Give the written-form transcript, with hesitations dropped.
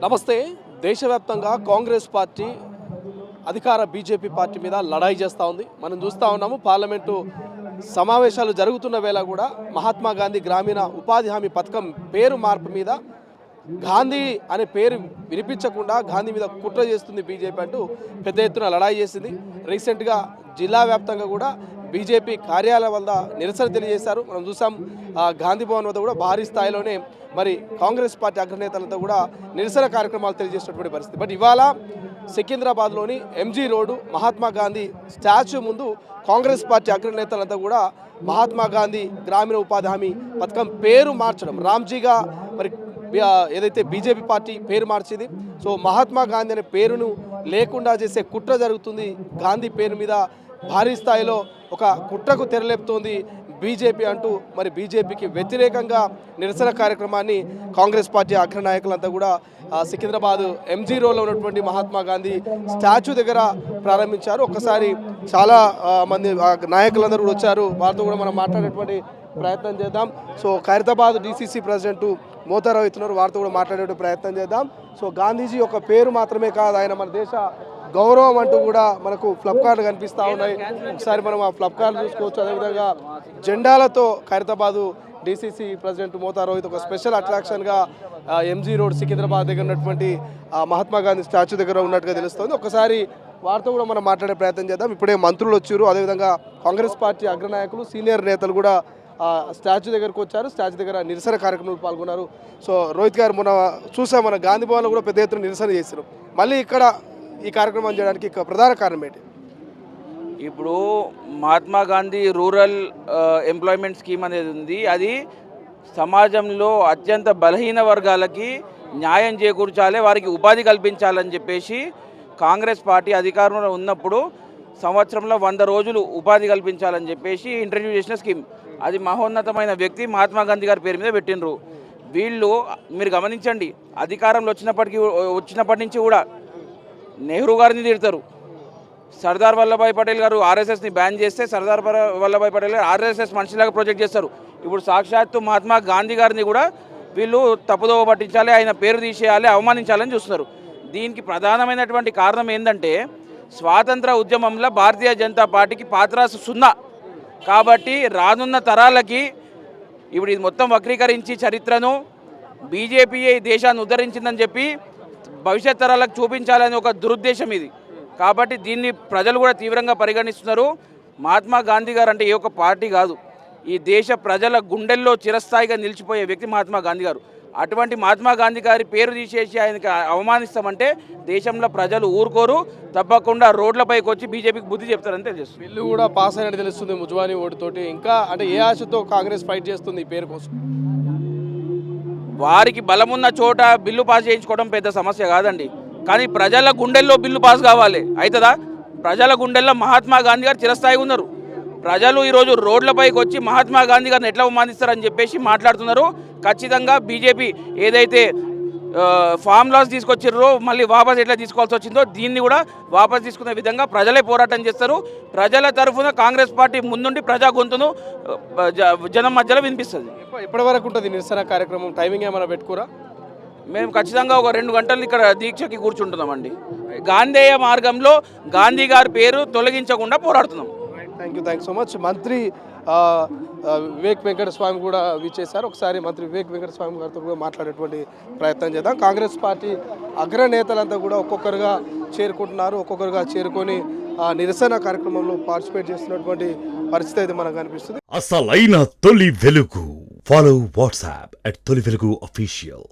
నమస్తే. దేశవ్యాప్తంగా కాంగ్రెస్ పార్టీ అధికార బీజేపీ పార్టీ మీద లడాయి చేస్తూ ఉంది. మనం చూస్తూ ఉన్నాము. పార్లమెంటు సమావేశాలు జరుగుతున్న వేళ కూడా మహాత్మా గాంధీ గ్రామీణ ఉపాధి హామీ పథకం పేరు మార్పు మీద గాంధీ అనే పేరు వినిపించకుండా గాంధీ మీద కుట్ర చేస్తుంది బీజేపీ అంటూ పెద్ద ఎత్తున లడాయి చేసింది. రీసెంట్గా జిల్లా వ్యాప్తంగా కూడా బీజేపీ కార్యాలయం వద్ద నిరసన తెలియజేశారు. మనం చూసాం గాంధీ భవన్ వద్ద కూడా భారీ స్థాయిలోనే మరి కాంగ్రెస్ పార్టీ అగ్రనేతలతో కూడా నిరసన కార్యక్రమాలు తెలియజేసినటువంటి పరిస్థితి. బట్ ఇవాళ సికింద్రాబాద్లోని MG road Mahatma Gandhi statue ముందు కాంగ్రెస్ పార్టీ అగ్రనేతలంతా కూడా మహాత్మా గాంధీ గ్రామీణ ఉపాధి హామీ పథకం పేరు మార్చడం, రామ్జీగా మరి ఏదైతే బీజేపీ పార్టీ పేరు మార్చింది, సో మహాత్మా గాంధీ అనే పేరును లేకుండా చేసే కుట్ర జరుగుతుంది. గాంధీ పేరు మీద భారీ స్థాయిలో ఒక కుట్రకు తెరలేపుతోంది బీజేపీ అంటూ మరి బీజేపీకి వ్యతిరేకంగా నిరసన కార్యక్రమాన్ని కాంగ్రెస్ పార్టీ అగ్రనాయకులంతా కూడా సికింద్రాబాద్ ఎంజీ రోడ్లో ఉన్నటువంటి మహాత్మా గాంధీ స్టాచ్యూ దగ్గర ప్రారంభించారు. ఒక్కసారి చాలా మంది నాయకులందరూ కూడా వచ్చారు. వారితో కూడా మనం మాట్లాడేటువంటి ప్రయత్నం చేద్దాం. సో ఖైరతాబాద్ డీసీసీ ప్రెసిడెంట్ మోతారావు ఇస్తున్నారు, వారితో కూడా మాట్లాడే ప్రయత్నం చేద్దాం. సో గాంధీజీ ఒక పేరు మాత్రమే కాదు, ఆయన మన దేశ గౌరవం అంటూ కూడా మనకు ఫ్లప్కార్ట్లు కనిపిస్తూ ఉన్నాయి. ఒకసారి మనం ఆ ఫ్లప్కార్ట్లు చూసుకోవచ్చు. అదేవిధంగా జెండాలతో ఖైరతాబాదు డీసీసీ ప్రెసిడెంట్ మోతా రోహిత్ ఒక స్పెషల్ అట్రాక్షన్గా ఎంజీ రోడ్ సికింద్రాబాద్ దగ్గర ఉన్నటువంటి మహాత్మా గాంధీ స్టాచ్యూ దగ్గర ఉన్నట్టుగా తెలుస్తుంది. ఒకసారి వారితో కూడా మనం మాట్లాడే ప్రయత్నం చేద్దాం. ఇప్పుడే మంత్రులు వచ్చారు, అదేవిధంగా కాంగ్రెస్ పార్టీ అగ్రనాయకులు సీనియర్ నేతలు కూడా స్టాచ్యూ దగ్గరకు వచ్చారు. స్టాచ్యూ దగ్గర నిరసన కార్యక్రమంలో పాల్గొన్నారు. సో రోహిత్ గారు మొన్న చూసాం, మన గాంధీ భవన్లో కూడా పెద్ద ఎత్తున నిరసన చేశారు. మళ్ళీ ఇక్కడ ఈ కార్యక్రమం చేయడానికి ప్రధాన కారణం ఏంటి? ఇప్పుడు Mahatma Gandhi rural employment scheme అనేది ఉంది. అది సమాజంలో అత్యంత బలహీన వర్గాలకి న్యాయం చేకూర్చాలి, వారికి ఉపాధి కల్పించాలని చెప్పేసి కాంగ్రెస్ పార్టీ అధికారంలో ఉన్నప్పుడు సంవత్సరంలో 100 రోజులు ఉపాధి కల్పించాలని చెప్పేసి ఇంట్రడ్యూస్ చేసిన స్కీమ్. అది మహోన్నతమైన వ్యక్తి మహాత్మా గాంధీ గారి పేరు మీద పెట్టినరు. వీళ్ళు మీరు గమనించండి, అధికారంలో వచ్చినప్పటి నుంచి కూడా నెహ్రూ గారిని తిడతారు. సర్దార్ వల్లభాయ్ పటేల్ గారు ఆర్ఎస్ఎస్ని బ్యాన్ చేస్తే సర్దార్ వల్లభాయ్ పటేల్ గారు ఆర్ఎస్ఎస్ మనిషిలాగా ప్రొజెక్ట్ చేస్తారు. ఇప్పుడు సాక్షాత్తు మహాత్మా గాంధీ గారిని కూడా వీళ్ళు తప్పుదోవ పట్టించాలి, ఆయన పేరు తీసేయాలి, అవమానించాలని చూస్తున్నారు. దీనికి ప్రధానమైనటువంటి కారణం ఏంటంటే స్వాతంత్ర ఉద్యమంలో భారతీయ జనతా పార్టీకి పాత్ర సున్నా. కాబట్టి రానున్న తరాలకి ఇప్పుడు ఇది మొత్తం వక్రీకరించి చరిత్రను బీజేపీ దేశాన్ని ఉద్ధరించిందని చెప్పి భవిష్యత్ తరాలకు చూపించాలని ఒక దురుద్దేశం ఇది. కాబట్టి దీన్ని ప్రజలు కూడా తీవ్రంగా పరిగణిస్తున్నారు. మహాత్మా గాంధీ గారు అంటే ఏ ఒక్క పార్టీ కాదు, ఈ దేశ ప్రజల గుండెల్లో చిరస్థాయిగా నిలిచిపోయే వ్యక్తి మహాత్మా గాంధీ గారు. అటువంటి మహాత్మా గాంధీ గారి పేరు తీసేసి ఆయనకి అవమానిస్తామంటే దేశంలో ప్రజలు ఊరుకోరు, తప్పకుండా రోడ్లపైకి వచ్చి బీజేపీకి బుద్ధి చెప్తారని తెలియజేస్తుంది. బిల్లు కూడా పాస్ అయినట్టు తెలుస్తుంది ముజవాని ఓటుతోటి. ఇంకా అంటే ఏ ఆశతో కాంగ్రెస్ ఫైట్ చేస్తుంది ఈ పేరు కోసం? వారికి బలమున్న చోట బిల్లు పాస్ చేయించుకోవడం పెద్ద సమస్య కాదండి, కానీ ప్రజల గుండెల్లో బిల్లు పాస్ కావాలి. అవుతుందా? ప్రజల గుండెల్లో మహాత్మా గాంధీ గారు చిరస్థాయిగా ఉన్నారు. ప్రజలు ఈరోజు రోడ్లపైకి వచ్చి మహాత్మా గాంధీ గారిని ఎట్లా అవమానిస్తారని చెప్పేసి మాట్లాడుతున్నారు. ఖచ్చితంగా బీజేపీ ఏదైతే ఫార్ములాస్ తీసుకొచ్చిర్రో మళ్ళీ వాపస్ ఎట్లా తీసుకోవాల్సి వచ్చిందో దీన్ని కూడా వాపస్ తీసుకునే విధంగా ప్రజలే పోరాటం చేస్తారు. ప్రజల తరఫున కాంగ్రెస్ పార్టీ ముందుండి ప్రజా గొంతును జనం మధ్యలో వినిపిస్తుంది. ఎప్పటి వరకు ఉంటుంది నిరసన కార్యక్రమం? టైమింగ్ ఏమైనా పెట్టుకోరా? మేము ఖచ్చితంగా ఒక 2 గంటలు ఇక్కడ దీక్షకి కూర్చుంటున్నామండి. గాంధేయ మార్గంలో గాంధీ గారి పేరు తొలగించకుండా పోరాడుతున్నాం. Thank you so much. మంత్రి వివేక్ వెంకటస్వామి కూడా విచ్చేశారు. ఒకసారి మంత్రి వివేక్ వెంకటస్వామి గారితో కూడా మాట్లాడేటువంటి ప్రయత్నం చేద్దాం. కాంగ్రెస్ పార్టీ అగ్రనేతలంతా కూడా ఒక్కొక్కరుగా చేరుకుంటున్నారు. ఒక్కొక్కరుగా చేరుకొని నిరసన కార్యక్రమంలో పార్టిసిపేట్ చేస్తున్నటువంటి పరిస్థితి అయితే మనకు కనిపిస్తుంది. అసలైన తొలి వెలుగు. ఫాలో వాట్సాప్ @తొలి వెలుగు official.